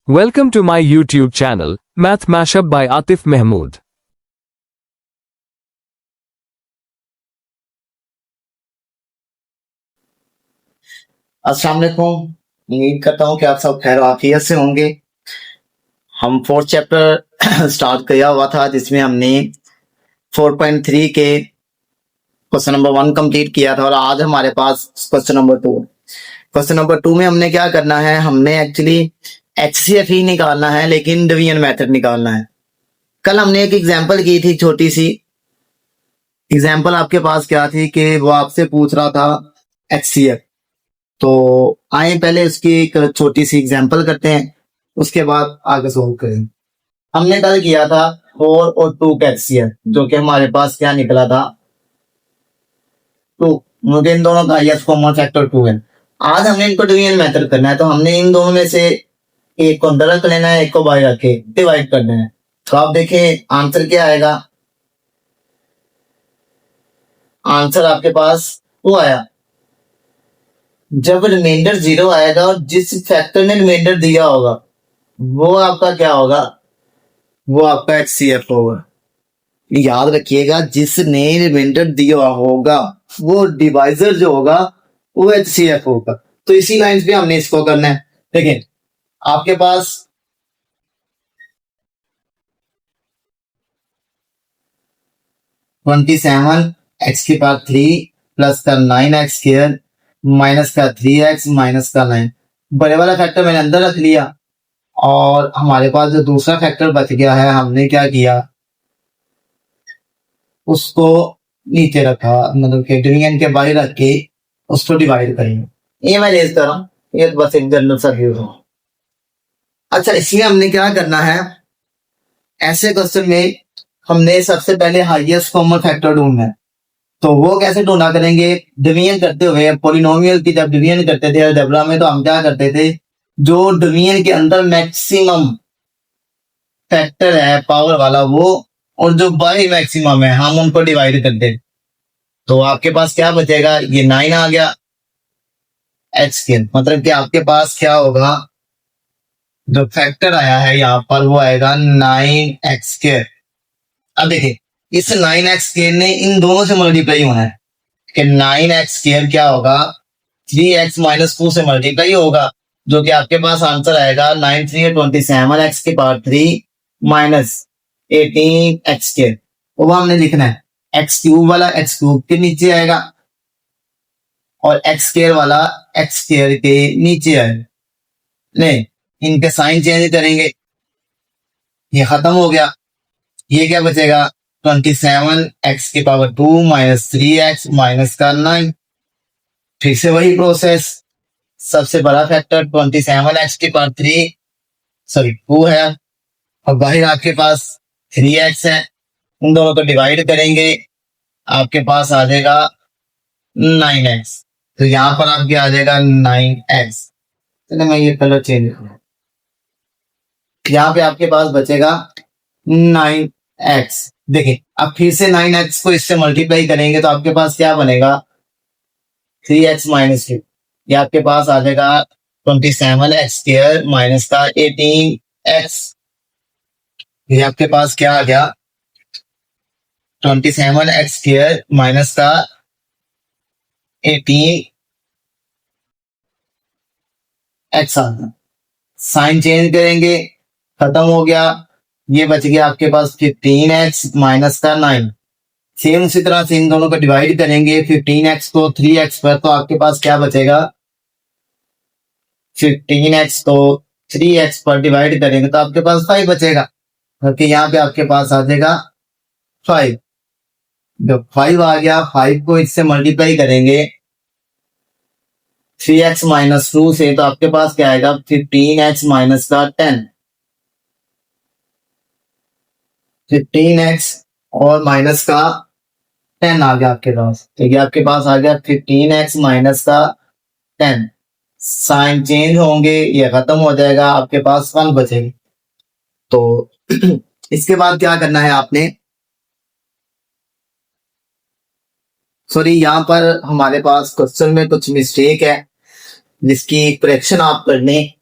Welcome to my YouTube channel, Math Mashup by Atif Mahmood. अस्सलाम वालेकुम। उम्मीद करता हूँ कि आप सब खैर आफियत से होंगे। हम फोर्थ चैप्टर स्टार्ट किया हुआ था जिसमें हमने 4.3 के क्वेश्चन नंबर 1 कंप्लीट किया था और आज हमारे पास क्वेश्चन नंबर 2। क्वेश्चन नंबर 2 में हमने क्या करना है, हमने एक्चुअली एचसीएफ ही निकालना है लेकिन डिवीजन मेथड निकालना है। कल हमने एक एग्जांपल की थी, छोटी सी एग्जांपल आपके पास क्या थी कि वो आपसे पूछ रहा था एचसीएफ। तो आए पहले उसकी एक छोटी सी एग्जांपल करते हैं, उसके बाद आगे सोल्व करेंगे। हमने कल किया था 4 और 2 का एचसीएफ, जो कि हमारे पास क्या निकला था 2। मुझे इन दोनों का हाईएस्ट कॉमन फैक्टर 2 है। आज हमने इनको डिवीजन मेथड करना है, तो हमने इन दोनों में से एक को अंदर रख लेना है, एक को बाहर रख के डिवाइड करना है। तो आप देखें आंसर क्या आएगा। आंसर आपके पास 2 आया। जब रिमाइंडर 0 आएगा और जिस फैक्टर ने रिमाइंडर दिया होगा वो आपका क्या होगा, वो आपका एचसीएफ होगा। याद रखिएगा, जिसने रिमाइंडर दिया होगा वो डिवाइजर जो होगा वो एचसीएफ होगा। तो इसी लाइन पे हमने इसको करना है। देखिए आपके पास एक्स की पावर 3 प्लस का 9x स्क्वायर माइनस का 3x माइनस का 9। बड़े वाला फैक्टर मैंने अंदर रख लिया और हमारे पास जो दूसरा फैक्टर बच गया है हमने क्या किया, उसको नीचे रखा, मतलब कि डिवीजन के बाहर रख के उसको डिवाइड करेंगे। ये मैं रेज कर रहा हूँ, ये बस एक जनरल सा व्यू है। अच्छा, इसलिए हमने क्या करना है, ऐसे क्वेश्चन में हमने सबसे पहले हाईएस्ट कॉमन फैक्टर ढूंढना है। तो वो कैसे ढूंढा करेंगे, डिवीजन करते हुए। पॉलिनोमियल की जब डिवीजन करते थे अलजेब्रा में, तो हम क्या करते थे, जो डिवीजन के अंदर मैक्सिमम फैक्टर है पावर वाला वो, और जो बाई मैक्सिमम है हम उनको डिवाइड करते। तो आपके पास क्या बचेगा, ये 9 आ गया एक्स स्क्वायर, मतलब कि आपके पास क्या होगा, जो फैक्टर आया है यहाँ पर वो आएगा 9x स्क्वायर। अब देखिए इस 9x स्क्वायर ने इन दोनों से मल्टीप्लाई होना है कि 9x स्क्वायर क्या होगा, 3x माइनस 2 से मल्टीप्लाई होगा, जो कि आपके पास आंसर आएगा 9 3 27 x की पावर 3 माइनस 18 एक्स स्क्वायर। वो हमने लिखना है, एक्स क्यूब वाला एक्स क्यूब के नीचे आएगा और एक्स स्क्वायर वाला एक्स स्क्वायर के नीचे आएगा। नहीं, इनके साइन चेंज करेंगे, ये खत्म हो गया। ये क्या बचेगा, 27 एक्स की पावर 2 माइनस 3x माइनस का 9। फिर से वही प्रोसेस, सबसे बड़ा फैक्टर 27 एक्स की पावर 2 है और बाहर आपके पास 3x है। उन दोनों को डिवाइड करेंगे, आपके पास आ जाएगा 9x। तो यहां पर आपके आ जाएगा 9x। चलो मैं ये कलर चेंज करूँ, यहाँ पे आपके पास बचेगा 9x। देखिए अब फिर से 9x को इससे मल्टीप्लाई करेंगे तो आपके पास क्या बनेगा, 3x माइनस 2। ये आपके पास आ जाएगा 27x स्क्वायर माइनस का 18x। ये आपके पास क्या आ गया, 27x स्क्वायर माइनस का 18x आ गया। साइन चेंज करेंगे, खत्म हो गया। ये बच गया आपके पास 15x माइनस का 9। सेम उसी तरह से इन दोनों को डिवाइड करेंगे, 15x को 3x पर, तो आपके पास क्या बचेगा, 15x को 3x पर डिवाइड करेंगे तो आपके पास 5 बचेगा, क्योंकि यहाँ पे आपके पास आ जाएगा 5। जब 5 आ गया, 5 को इससे मल्टीप्लाई करेंगे 3x माइनस 2 से, तो आपके पास क्या आएगा, 15x माइनस का 10। 15x और माइनस का 10 आ गया आपके पास। तो ये आपके पास आ गया 15x माइनस का 10। साइन चेंज होंगे, ये खत्म हो जाएगा, आपके पास 1 बचेगी। तो इसके बाद क्या करना है आपने, सॉरी यहाँ पर हमारे पास क्वेश्चन में कुछ मिस्टेक है जिसकी करेक्शन आप कर लें।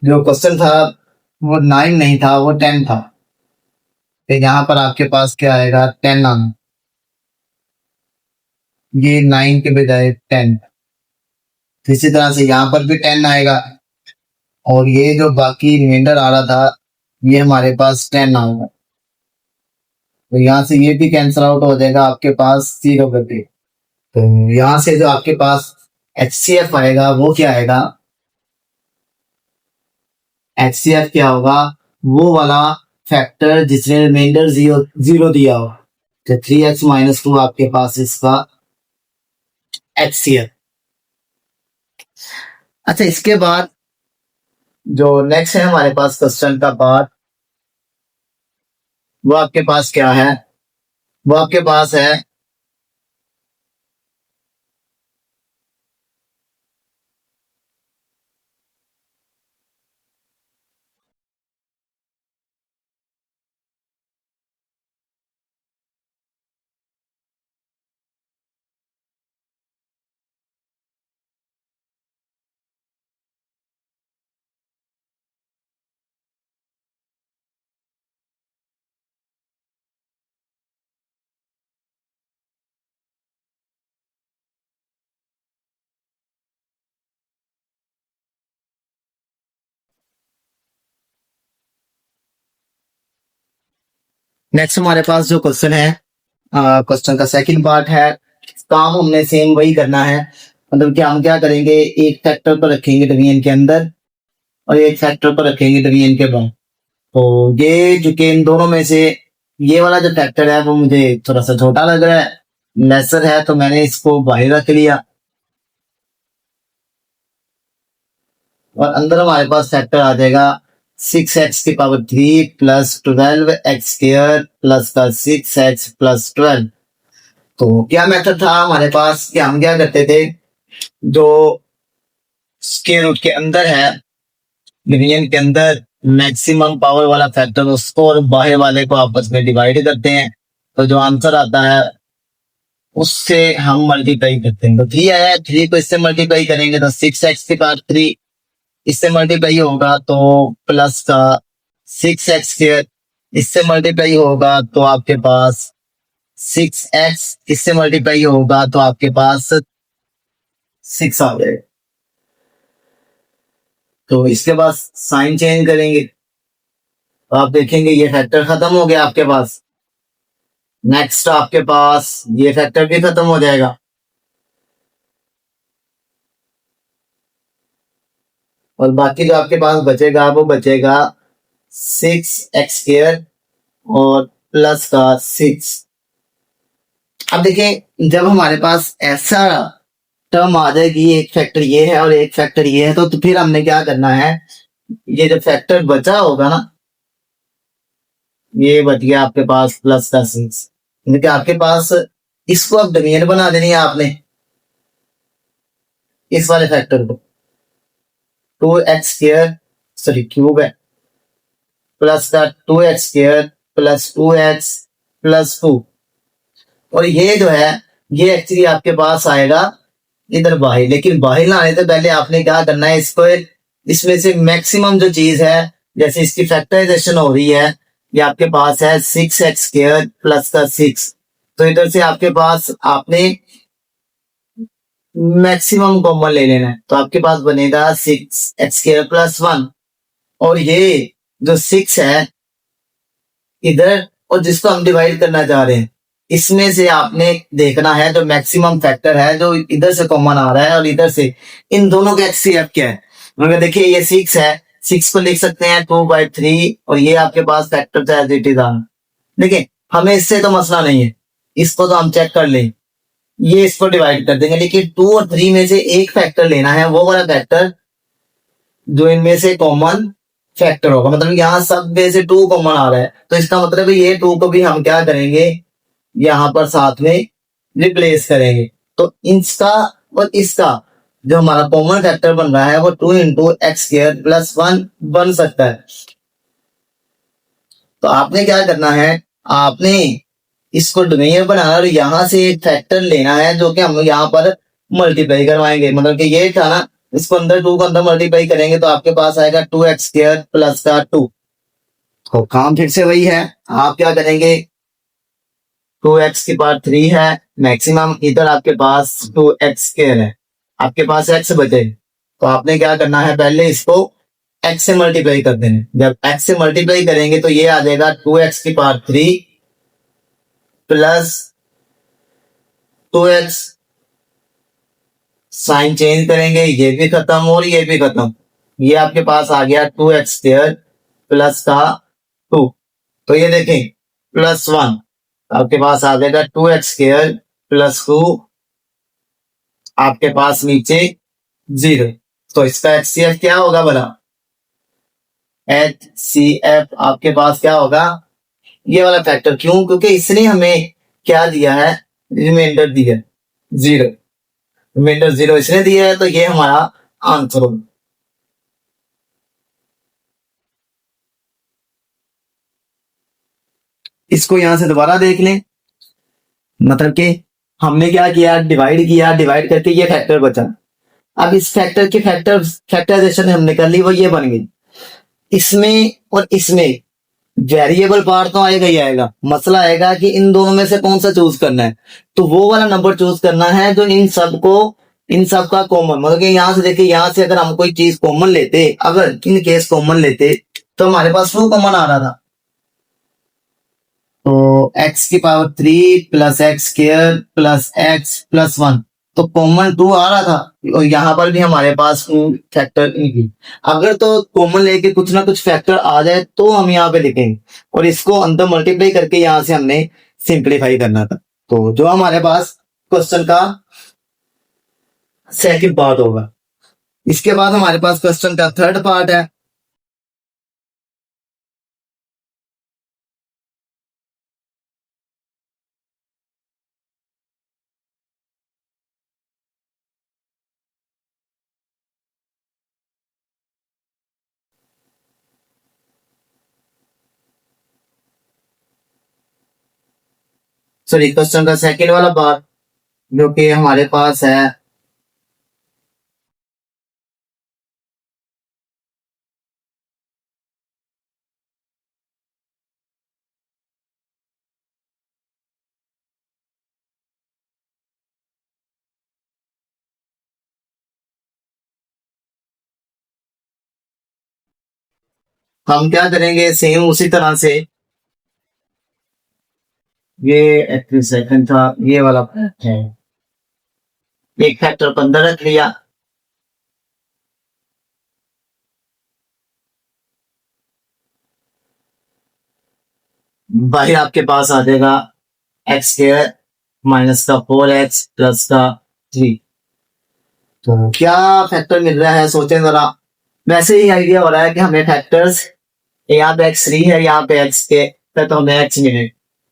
जो क्वेश्चन था वो 9 नहीं था, वो 10 था। तो यहाँ पर आपके पास क्या आएगा, 10 आना। ये 9 के बजाय 10। तो इसी तरह से यहाँ पर भी 10 आएगा, और ये जो बाकी रिमाइंडर आ रहा था ये हमारे पास 10 आएगा। तो यहाँ से ये भी कैंसिल आउट हो जाएगा, आपके पास 0 करके। तो यहाँ से जो आपके पास HCF आएगा वो क्या आएगा, HCF क्या होगा, वो वाला फैक्टर जिसने रिमाइंडर 0 दिया हो। तो 3x-2 आपके पास इसका HCF। अच्छा, इसके बाद जो नेक्स्ट है हमारे पास क्वेश्चन का पार्ट, वो आपके पास क्या है, वो आपके पास है नेक्स्ट हमारे पास जो क्वेश्चन है, क्वेश्चन का सेकंड पार्ट है। काम हमने सेम वही करना है, मतलब कि हम क्या करेंगे, एक फैक्टर पर रखेंगे डिवीजन के अंदर और एक फैक्टर पर रखेंगे डिवीजन के बाहर। तो ये जो कि इन दोनों में से ये वाला जो फैक्टर है वो मुझे थोड़ा सा छोटा लग रहा है, लेसर है, तो मैंने इसको बाहर रख लिया। और अंदर हमारे पास फैक्टर आ जाएगा 6x³ प्लस 12x² प्लस का 6x प्लस 12। तो क्या मेथड था हमारे पास कि हम क्या करते थे, जो स्क्वायर रूट के अंदर है, डिवीजन के अंदर मैक्सिमम पावर वाला फैक्टर उसको और बाहर वाले को आपस में डिवाइड करते हैं, तो जो आंसर आता है उससे हम मल्टीप्लाई करते हैं। तो 3 आया, 3 को इससे मल्टीप्लाई करेंगे तो 6x³ इससे मल्टीप्लाई होगा तो प्लस का 6x², इससे मल्टीप्लाई होगा तो आपके पास 6x, इससे मल्टीप्लाई होगा तो आपके पास 6 आ जाएगा। तो इसके बाद साइन चेंज करेंगे तो आप देखेंगे ये फैक्टर खत्म हो गया आपके पास। नेक्स्ट आपके पास ये फैक्टर भी खत्म हो जाएगा, और बाकी जो आपके पास बचेगा वो बचेगा 6x² और प्लस का 6। अब देखिए, जब हमारे पास ऐसा टर्म आ जाएगी, एक फैक्टर ये है और एक फैक्टर ये है, तो फिर हमने क्या करना है, ये जो फैक्टर बचा होगा ना, ये बच गया आपके पास प्लस का 6। क्योंकि आपके पास इसको अब डिवीजन बना देनी है आपने, इस वाले फैक्टर को। 2x² सॉरी क्यूब है, प्लस का 2x² प्लस 2x प्लस 2। और ये जो है ये एक्चुअली आपके पास आएगा इधर बाहर, लेकिन बाहर ना आने से पहले आपने क्या करना है, इसको इसमें से मैक्सिमम जो चीज है, जैसे इसकी फैक्टराइजेशन हो रही है, ये आपके पास है 6x² प्लस का 6। तो इधर से आपके पास आपने मैक्सिमम कॉमन ले लेना है, तो आपके पास बनेगा 6x² प्लस 1। और ये जो 6 है इधर, और जिसको हम डिवाइड करना चाह रहे हैं, इसमें से आपने देखना है जो मैक्सिमम फैक्टर है जो इधर से कॉमन आ रहा है और इधर से, इन दोनों का HCF क्या है। मगर देखिए ये 6 है, 6 को लिख सकते हैं 2/3, और ये आपके पास फैक्टर था एज इट इज आना। देखिए हमें इससे तो मसला नहीं है, इसको तो हम चेक कर लें, ये इसको डिवाइड कर देंगे, लेकिन 2 और 3 में से एक फैक्टर लेना है, वो वाला फैक्टर जो इनमें से कॉमन फैक्टर होगा। मतलब यहाँ सब में से 2 कॉमन आ रहा है, तो इसका मतलब ये 2 को भी हम क्या करेंगे, यहाँ पर साथ में रिप्लेस करेंगे। तो इसका और इसका जो हमारा कॉमन फैक्टर बन रहा है वो 2 इंटू x² प्लस 1 बन सकता है। तो आपने क्या करना है, आपने इसको डिवीजन बनाना और यहाँ से एक फैक्टर लेना है जो कि हम यहाँ पर मल्टीप्लाई करवाएंगे। मतलब कि ये था ना इसको अंदर 2 को अंदर मल्टीप्लाई करेंगे तो आपके पास आएगा 2x² प्लस का 2। तो काम फिर से वही है, आप क्या करेंगे, 2x⁻³ है मैक्सिमम, इधर आपके पास 2x² है, आपके पास x बचे, तो आपने क्या करना है, पहले इसको x से मल्टीप्लाई कर देना। जब x से मल्टीप्लाई करेंगे तो ये आ जाएगा 2x⁻³ plus 2x, sign change करेंगे, ये भी खत्म और ये भी खत्म, ये आपके पास आ गया 2x² प्लस का 2। तो ये देखें +1, आपके पास आ जाएगा 2x² प्लस 2, आपके पास नीचे 0। तो इसका HCF क्या होगा भला, HCF आपके पास क्या होगा, ये वाला फैक्टर। क्यों, क्योंकि इसने हमें क्या दिया है, रिमाइंडर दिया 0, रिमाइंडर 0 इसने दिया है, तो ये हमारा आंसर होगा। इसको यहां से दोबारा देख लें, मतलब कि हमने क्या किया, डिवाइड किया, डिवाइड करके ये फैक्टर बचा। अब इस फैक्टर की फैक्टराइजेशन हमने कर ली, वो ये बन गई। इसमें और इसमें वेरिएबल पार्ट तो आएगा ही आएगा, मसला आएगा कि इन दोनों में से कौन सा चूज करना है। तो वो वाला नंबर चूज करना है जो इन सब का कॉमन, मतलब कि यहां से देखिए, यहां से अगर हम कोई चीज कॉमन लेते, अगर इन केस कॉमन लेते तो हमारे पास 2 कॉमन आ रहा था। तो x⁻³ plus x² plus x plus 1, तो कॉमन 2 आ रहा था, और यहां पर भी हमारे पास फैक्टर नहीं। अगर तो कॉमन लेके कुछ ना कुछ फैक्टर आ जाए तो हम यहाँ पे लिखेंगे, और इसको अंदर मल्टीप्लाई करके यहां से हमने सिंप्लीफाई करना था। तो जो हमारे पास क्वेश्चन का सेकंड पार्ट होगा। इसके बाद हमारे पास क्वेश्चन का थर्ड पार्ट है। सॉरी, क्वेश्चन का सेकंड वाला पार्ट जो कि हमारे पास है, हम क्या करेंगे, सेम उसी तरह से, ये एक्चुअली सेकंड था, ये वाला है, एक फैक्टर को अंदर रख लिया, बाहर आपके पास आ जाएगा x² माइनस का 4x प्लस का 3। तो क्या फैक्टर मिल रहा है, सोचें जरा। वैसे ही आइडिया हो रहा है कि हमें फैक्टर्स, यहाँ पे x3 है, यहाँ पे x के, तो हमें x मिले,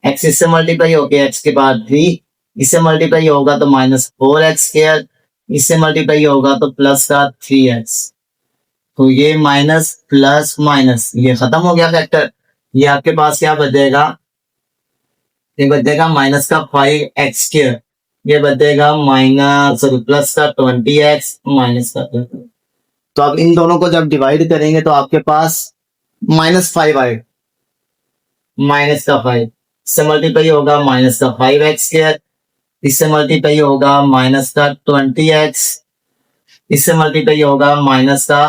x इससे मल्टीप्लाई होके x के बाद 3, इससे मल्टीप्लाई होगा तो -4x², इससे मल्टीप्लाई होगा तो प्लस का 3x। तो ये माइनस प्लस माइनस ये खत्म हो गया फैक्टर, ये आपके पास क्या बचेगा, ये बचेगा माइनस का 5x², ये बचेगा माइनस सॉरी प्लस का 20x माइनस का 20। तो अब इन दोनों को जब डिवाइड करेंगे तो आपके पास -5 आएगा, माइनस का 5, इससे मल्टीप्लाई होगा माइनस का 5x², इससे मल्टीप्लाई होगा माइनस का 20x, इससे मल्टीप्लाई होगा माइनस का,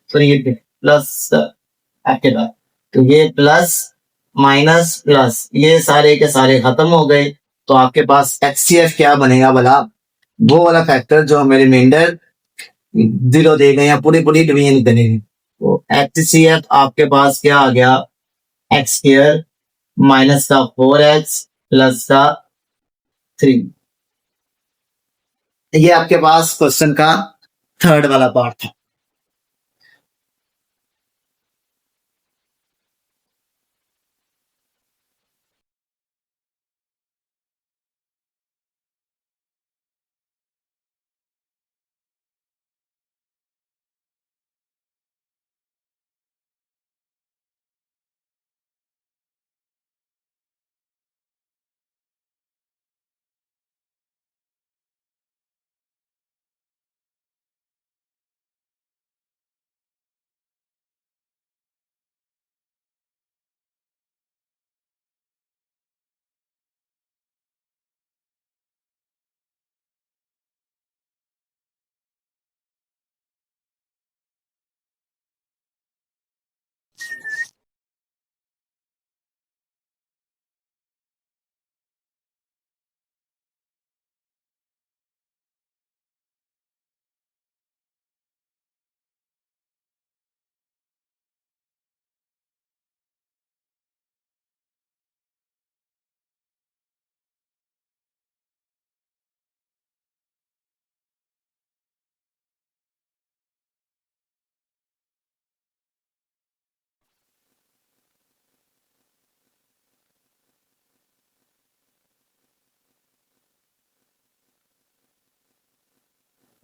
सॉरी ये प्लस आपके पास, तो ये प्लस माइनस प्लस ये सारे के सारे खत्म हो गए। तो आपके पास HCF क्या बनेगा भला, वो वाला फैक्टर जो हमें रिमाइंडर 0 देगा या पूरी पूरी डिवीजन करेगी। तो HCF आपके पास क्या आ गया, x² माइनस का 4x प्लस का 3। ये आपके पास क्वेश्चन का थर्ड वाला पार्ट था।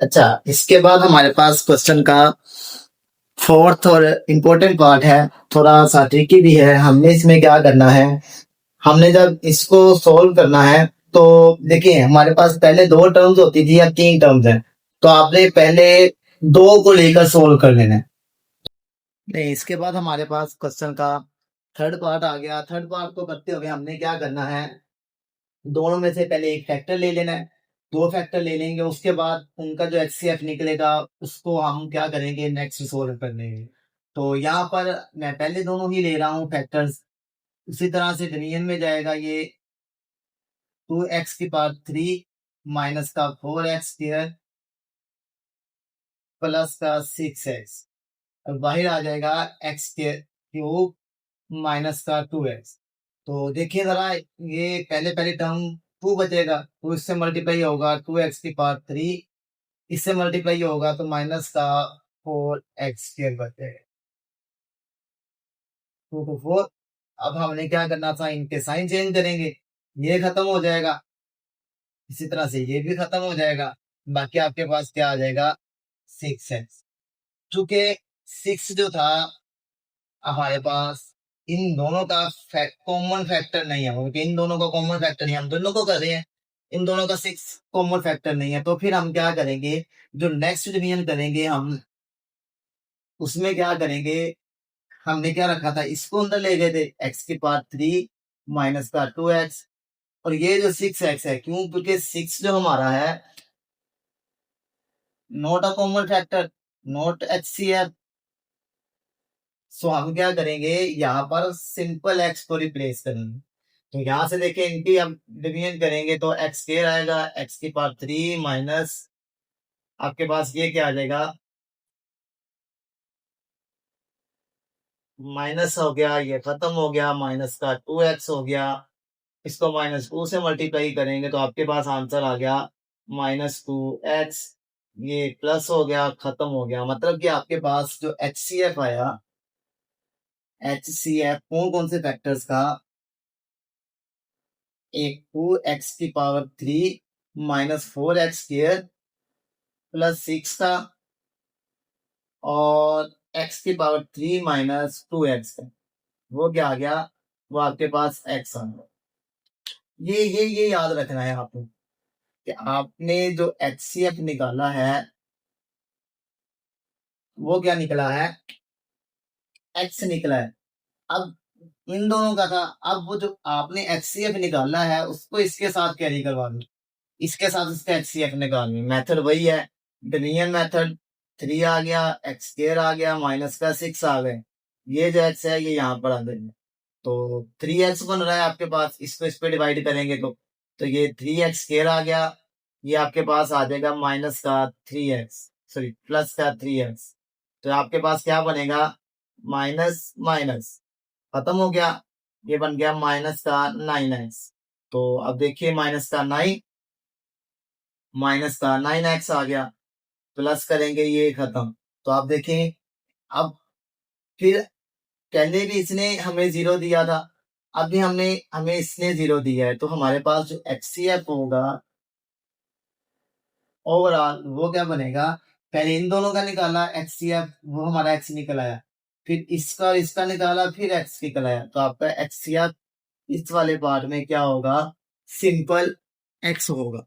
अच्छा, इसके बाद हमारे पास क्वेश्चन का फोर्थ और इम्पोर्टेंट पार्ट है, थोड़ा सा ट्रिकी भी है। हमने इसमें क्या करना है, हमने जब इसको सोल्व करना है तो देखिए हमारे पास पहले दो टर्म्स होती थी, या तीन टर्म्स हैं, तो आपने पहले दो को लेकर सोल्व कर लेना है। नहीं, इसके बाद हमारे पास क्वेश्चन का थर्ड पार्ट आ गया। थर्ड पार्ट को करते हुए हमने क्या करना है, दोनों में से पहले एक फैक्टर ले लेना है, दो फैक्टर ले लेंगे, उसके बाद उनका जो एचसीएफ निकलेगा उसको हम क्या करेंगे, नेक्स्ट सोल्व कर लेंगे। तो यहाँ पर मैं पहले दोनों ही ले रहा हूँ फैक्टर्स। उसी तरह से डिवीजन में जाएगा ये 2x की पावर 3 माइनस का 4x स्क्वायर प्लस का 6x, और बाहर आ जाएगा x के क्यूब माइनस का 2x। तो देखिए जरा, ये पहले पहले टर्म 2 बचेगा, तो इससे मल्टीप्लाई होगा 2x की पावर 3, इससे मल्टीप्लाई होगा तो माइनस का 4x स्क्वायर बचेगा, 2 to 4। अब हमने क्या करना था, इनके साइन चेंज करेंगे, ये खत्म हो जाएगा, इसी तरह से ये भी खत्म हो जाएगा। बाकी आपके पास क्या आ जाएगा, 6x। चूंकि 6 जो था हमारे पास, इन दोनों का कॉमन फैक्टर नहीं है, क्योंकि इन दोनों का कॉमन फैक्टर नहीं है, हम दोनों को कर रहे हैं, इन दोनों का 6 कॉमन फैक्टर नहीं है। तो फिर हम क्या करेंगे, जो नेक्स्ट डिवीजन करेंगे हम, उसमें क्या करेंगे, हमने क्या रखा था, इसको अंदर ले गए थे, एक्स की पावर 3 माइनस का 2x, और ये जो 6x है, क्यों, क्योंकि 6 जो हमारा है not a common factor, not HCF। सो हम क्या करेंगे, यहाँ पर सिंपल एक्स को रिप्लेस करेंगे। तो यहाँ से देखें, इनकी हम डिवीजन करेंगे तो एक्स स्क्वायर आएगा, एक्स की पावर 3 माइनस आपके पास ये क्या आ जाएगा, माइनस हो गया, ये खत्म हो गया, माइनस का 2x हो गया, इसको -2 से मल्टीप्लाई करेंगे तो आपके पास आंसर आ गया -2x। ये प्लस हो गया, खत्म हो गया। मतलब कि आपके पास जो HCF आया, HCF कौन कौन से फैक्टर्स का, एक 2x की power 3 minus 4x square plus 6 का, और x की पावर 3 माइनस 2x का, वो क्या आ गया, वो आपके पास x आ गया। ये याद रखना है आपको कि आपने जो HCF निकाला है वो क्या निकला है, x निकला है। अब इन दोनों का था, अब वो जो आपने HCF निकाला है उसको इसके साथ कैरी करवा दो, इसके साथ इसका HCF निकालनी, मेथड वही है, डिवीजन मेथड। 3 आ गया, एक्स स्क्वायर आ गया, माइनस का 6 आ गए, ये जो x है ये यहाँ पर आ गए, तो 3x बन रहा है आपके पास, इसको इस पे डिवाइड करेंगे तो ये 3x स्क्वायर आ गया, ये आपके पास आ जाएगा माइनस का 3x, सॉरी प्लस का 3x। तो आपके पास क्या बनेगा, माइनस माइनस खत्म हो गया, ये बन गया माइनस का 9x। तो अब देखिए माइनस का 9x आ गया, प्लस करेंगे ये खत्म। तो आप देखें, अब फिर पहले भी इसने हमें 0 दिया था, अब भी हमें इसने 0 दिया है, तो हमारे पास जो HCF होगा ओवरऑल वो क्या बनेगा, पहले इन दोनों का निकाला HCF, वो हमारा x निकल आया, फिर इसका इसका निकाला, फिर x निकल आया, तो आपका HCF इस वाले पार्ट में क्या होगा, सिंपल x होगा।